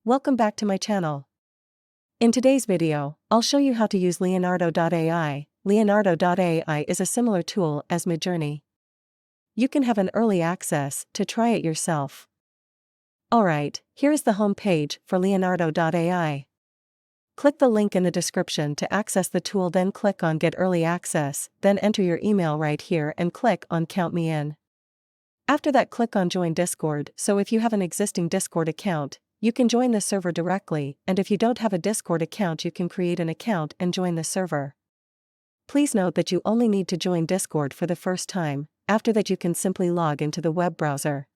Welcome back to my channel. In today's video, I'll show you how to use Leonardo AI. Leonardo AI is a similar tool as Midjourney. You can have an early access to try it yourself. Alright, here is the home page for Leonardo AI. Click the link in the description to access the tool, then click on Get Early Access, then enter your email right here and click on Count Me In. After that, click on Join Discord, so if you have an existing Discord account, you can join the server directly, and if you don't have a Discord account, you can create an account and join the server. Please note that you only need to join Discord for the first time. After that, you can simply log into the web browser.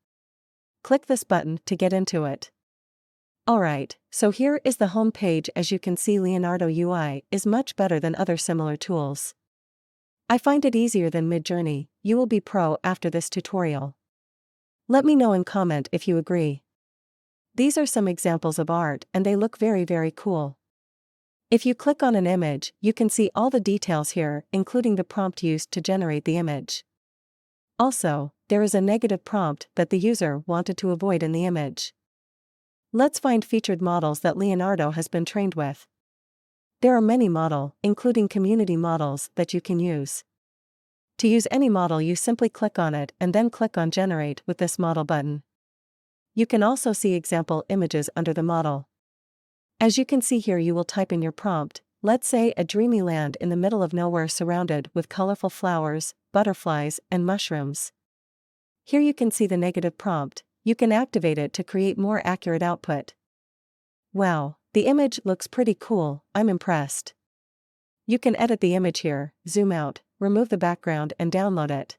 Click this button to get into it. Alright, so here is the home page. As you can see, Leonardo UI is much better than other similar tools. I find it easier than Midjourney. You will be pro after this tutorial. Let me know in comment if you agree. These are some examples of art and they look very cool. If you click on an image, you can see all the details here, including the prompt used to generate the image. Also, there is a negative prompt that the user wanted to avoid in the image. Let's find featured models that Leonardo has been trained with. There are many models, including community models, that you can use. To use any model, you simply click on it and then click on Generate with this model button. You can also see example images under the model. As you can see here, you will type in your prompt. Let's say a dreamy land in the middle of nowhere surrounded with colorful flowers, butterflies, and mushrooms. Here you can see the negative prompt. You can activate it to create more accurate output. Wow, the image looks pretty cool. I'm impressed. You can edit the image here, zoom out, remove the background and download it.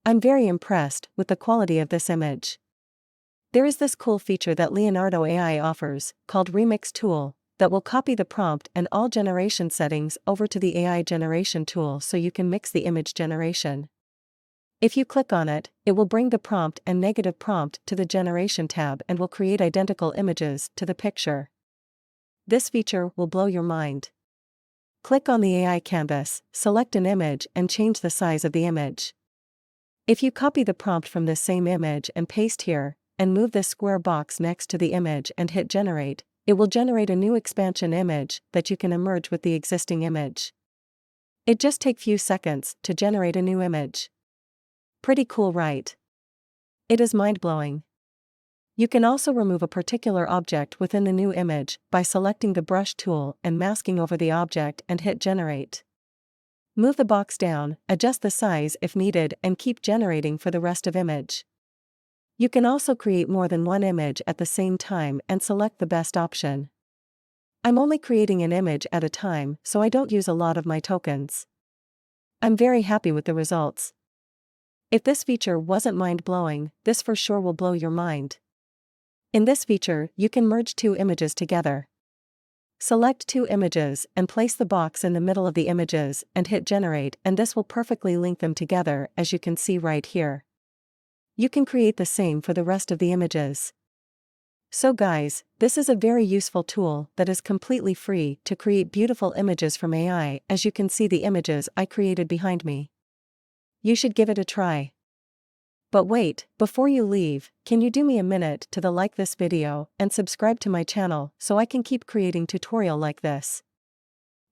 I'm very impressed with the quality of this image. There is this cool feature that Leonardo AI offers, called Remix Tool, that will copy the prompt and all generation settings over to the AI generation tool so you can mix the image generation. If you click on it, it will bring the prompt and negative prompt to the generation tab and will create identical images to the picture. This feature will blow your mind. Click on the AI canvas, select an image and change the size of the image. If you copy the prompt from this same image and paste here, and move this square box next to the image and hit generate, it will generate a new expansion image that you can merge with the existing image. It just takes few seconds to generate a new image. Pretty cool, right? It is mind-blowing. You can also remove a particular object within the new image by selecting the brush tool and masking over the object and hit generate. Move the box down, adjust the size if needed, and keep generating for the rest of image. You can also create more than one image at the same time and select the best option. I'm only creating an image at a time, so I don't use a lot of my tokens. I'm very happy with the results. If this feature wasn't mind-blowing, this for sure will blow your mind. In this feature, you can merge two images together. Select two images and place the box in the middle of the images and hit generate, and this will perfectly link them together, as you can see right here. You can create the same for the rest of the images. So guys, this is a very useful tool that is completely free to create beautiful images from AI. As you can see the images I created behind me. You should give it a try. But wait, before you leave, can you do me a minute to like this video and subscribe to my channel so I can keep creating tutorial like this.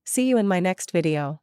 See you in my next video.